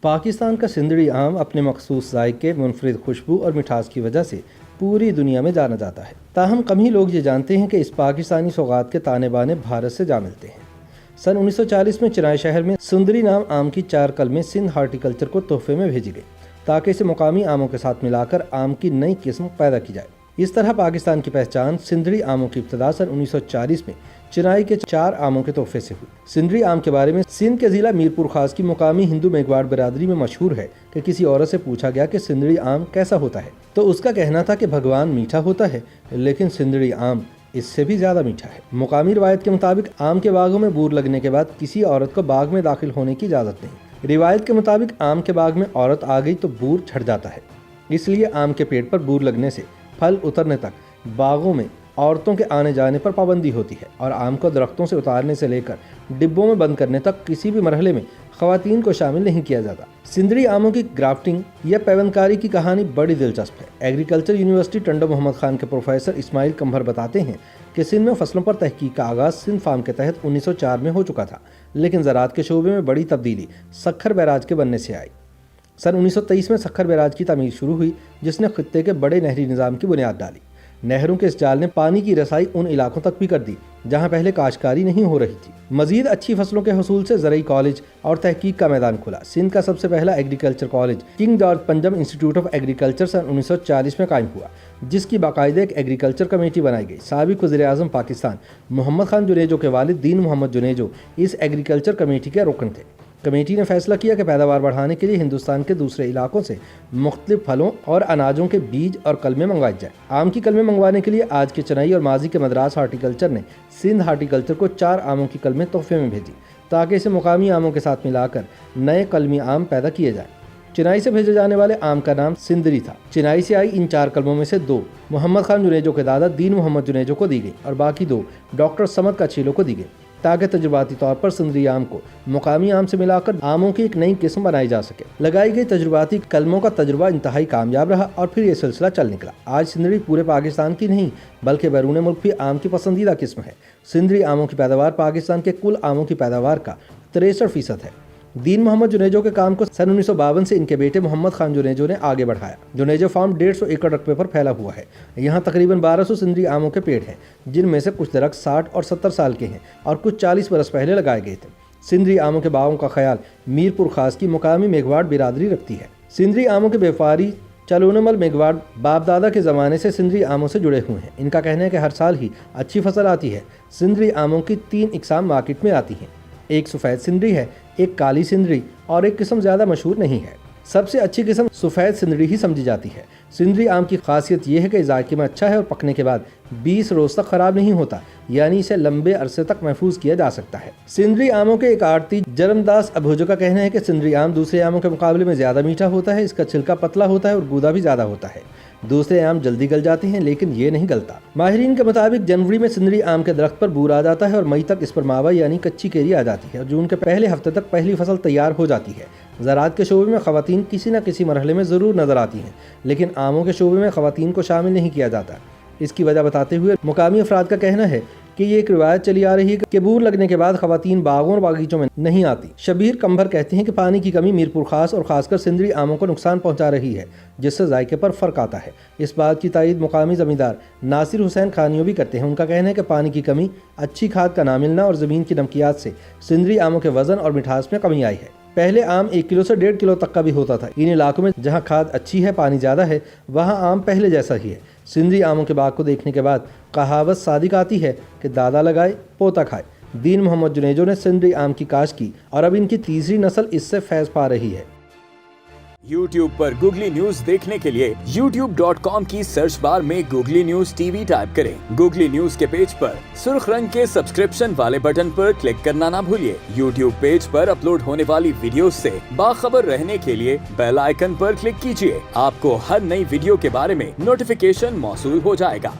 پاکستان کا سندری آم اپنے مخصوص ذائقے، منفرد خوشبو اور مٹھاس کی وجہ سے پوری دنیا میں جانا جاتا ہے۔ تاہم کم ہی لوگ یہ جانتے ہیں کہ اس پاکستانی سوغات کے تانے بانے بھارت سے جا ملتے ہیں۔ سن 1940 میں چنائی شہر میں سندری نام آم کی 4 کلمیں سندھ ہارٹیکلچر کو تحفے میں بھیجی گئی تاکہ اسے مقامی آموں کے ساتھ ملا کر آم کی نئی قسم پیدا کی جائے۔ اس طرح پاکستان کی پہچان سندری آموں کی ابتدا سن 1940 میں چنائی کے 4 آموں کے تحفے سے ہوئی۔ سندری آم کے بارے میں سندھ کے ضلع میرپور خاص کی مقامی ہندو میگواڑ برادری میں مشہور ہے کہ کسی عورت سے پوچھا گیا کہ سندری آم کیسا ہوتا ہے تو اس کا کہنا تھا کہ بھگوان میٹھا ہوتا ہے لیکن سندری آم اس سے بھی زیادہ میٹھا ہے۔ مقامی روایت کے مطابق آم کے باغوں میں بور لگنے کے بعد کسی عورت کو باغ میں داخل ہونے کی اجازت نہیں۔ روایت کے مطابق آم کے باغ میں عورت آ گئی تو بور چھٹ جاتا ہے، اس لیے آم کے پیڑ پر بور لگنے سے پھل اترنے تک باغوں میں عورتوں کے آنے جانے پر پابندی ہوتی ہے اور آم کو درختوں سے اتارنے سے لے کر ڈبوں میں بند کرنے تک کسی بھی مرحلے میں خواتین کو شامل نہیں کیا جاتا۔ سندری آموں کی گرافٹنگ یا پیوندکاری کی کہانی بڑی دلچسپ ہے۔ ایگریکلچر یونیورسٹی ٹنڈو محمد خان کے پروفیسر اسماعیل کمبھر بتاتے ہیں کہ سندھ میں فصلوں پر تحقیق کا آغاز سندھ فارم کے تحت 1904 میں ہو چکا تھا، لیکن زراعت کے شعبے میں بڑی تبدیلی سکھر بیراج کے بننے سے آئی۔ سن 1923 میں سکھر بیراج کی تعمیر شروع ہوئی جس نے خطے کے بڑے نہری نظام کی بنیاد ڈالی۔ نہروں کے اس جال نے پانی کی رسائی ان علاقوں تک بھی کر دی جہاں پہلے کاشتکاری نہیں ہو رہی تھی۔ مزید اچھی فصلوں کے حصول سے زرعی کالج اور تحقیق کا میدان کھلا۔ سندھ کا سب سے پہلا ایگریکلچر کالج کنگ جارج پنجم انسٹیٹیوٹ آف ایگریکلچر سن 1940 میں قائم ہوا جس کی باقاعدہ ایک ایگریکلچر کمیٹی بنائی گئی۔ سابق وزیر اعظم پاکستان محمد خان جنیجو کے والد دین محمد جنیجو اس ایگریکلچر کمیٹی کے رکن تھے۔ کمیٹی نے فیصلہ کیا کہ پیداوار بڑھانے کے لیے ہندوستان کے دوسرے علاقوں سے مختلف پھلوں اور اناجوں کے بیج اور کلمیں منگوائی جائیں۔ آم کی کلمیں منگوانے کے لیے آج کے چنائی اور ماضی کے مدراس ہارٹیکلچر نے سندھ ہارٹیکلچر کو 4 آموں کی کلمیں تحفے میں بھیجی تاکہ اسے مقامی آموں کے ساتھ ملا کر نئے کلمی آم پیدا کیے جائیں۔ چنائی سے بھیجے جانے والے آم کا نام سندری تھا۔ چنائی سے آئی ان 4 کلموں میں سے 2 محمد خان جنیجو کے دادا دین محمد جنیجو کو دی گئی اور باقی 2 ڈاکٹر سمد کچھیلو کو دی گئی تاکہ تجرباتی طور پر سندری آم کو مقامی آم سے ملا کر آموں کی ایک نئی قسم بنائی جا سکے۔ لگائی گئی تجرباتی کلموں کا تجربہ انتہائی کامیاب رہا اور پھر یہ سلسلہ چل نکلا۔ آج سندری پورے پاکستان کی نہیں بلکہ بیرون ملک بھی آم کی پسندیدہ قسم ہے۔ سندری آموں کی پیداوار پاکستان کے کل آموں کی پیداوار کا 63% ہے۔ دین محمد جنیجو کے کام کو سن 1952 سے ان کے بیٹے محمد خان جنیجو نے آگے بڑھایا۔ جنیجو فارم 150 ایکڑ رقبے پر پھیلا ہوا ہے۔ یہاں تقریباً 1200 سندری آموں کے پیڑ ہیں جن میں سے کچھ درخت 60 اور 70 سال کے ہیں اور کچھ 40 برس پہلے لگائے گئے تھے۔ سندری آموں کے باغوں کا خیال میرپور خاص کی مقامی میگواڑ برادری رکھتی ہے۔ سندری آموں کے بیوپاری چلونمل میگواڑ باپ دادا کے زمانے سے سندری آموں سے جڑے ہوئے ہیں۔ ان کا کہنا ہے کہ ہر سال ہی اچھی فصل آتی ہے۔ سندری آموں کی 3 اقسام مارکیٹ میں آتی ہیں، ایک سفید سندری ہے، ایک کالی سندری اور ایک قسم زیادہ مشہور نہیں ہے۔ سب سے اچھی قسم سفید سندری ہی سمجھی جاتی ہے۔ سندری آم کی خاصیت یہ ہے کہ ذائقے میں اچھا ہے اور پکنے کے بعد 20 روز تک خراب نہیں ہوتا، یعنی اسے لمبے عرصے تک محفوظ کیا جا سکتا ہے۔ سندری آموں کے ایک آڑتی جرم داس ابھوجو کا کہنا ہے کہ سندری آم دوسرے آموں کے مقابلے میں زیادہ میٹھا ہوتا ہے، اس کا چھلکا پتلا ہوتا ہے اور گودا بھی زیادہ ہوتا ہے۔ دوسرے آم جلدی گل جاتے ہیں لیکن یہ نہیں گلتا۔ ماہرین کے مطابق جنوری میں سندری آم کے درخت پر بور آ جاتا ہے اور مئی تک اس پر ماوا یعنی کچی کیری آ جاتی ہے اور جون کے پہلے ہفتے تک پہلی فصل تیار ہو جاتی ہے۔ زراعت کے شعبے میں خواتین کسی نہ کسی مرحلے میں ضرور نظر آتی ہیں لیکن آموں کے شعبے میں خواتین کو شامل نہیں کیا جاتا۔ اس کی وجہ بتاتے ہوئے مقامی افراد کا کہنا ہے کہ یہ ایک روایت چلی آ رہی ہے کہ بور لگنے کے بعد خواتین باغوں اور باغیچوں میں نہیں آتی۔ شبیر کمبھر کہتے ہیں کہ پانی کی کمی میرپور خاص اور خاص کر سندری آموں کو نقصان پہنچا رہی ہے جس سے ذائقے پر فرق آتا ہے۔ اس بات کی تائید مقامی زمیندار ناصر حسین خانیو بھی کرتے ہیں۔ ان کا کہنا ہے کہ پانی کی کمی، اچھی کھاد کا نہ ملنا اور زمین کی نمکیات سے سندری آموں کے وزن اور مٹھاس میں کمی آئی ہے۔ پہلے آم 1 کلو سے 1.5 کلو تک کا بھی ہوتا تھا۔ ان علاقوں میں جہاں کھاد اچھی ہے، پانی زیادہ ہے، وہاں آم پہلے جیسا ہی ہے۔ سندری آموں کے باغ کو دیکھنے کے بعد کہاوت صادق آتی ہے کہ دادا لگائے پوتا کھائے۔ دین محمد جنیجو نے سندری آم کی کاشت کی اور اب ان کی تیسری نسل اس سے فیض پا رہی ہے۔ YouTube پر گوگلی نیوز دیکھنے کے لیے youtube.com کی سرچ بار میں googly news T V type کریں۔ گوگلی نیوز کے پیج پر سرخ رنگ کے سبسکرپشن والے بٹن پر کلک کرنا نہ بھولیے۔ YouTube پیج پر اپلوڈ ہونے والی ویڈیوز سے باخبر رہنے کے لیے بیل آئیکن پر کلک کیجیے۔ آپ کو ہر نئی ویڈیو کے بارے میں نوٹیفیکیشن موصول ہو جائے گا۔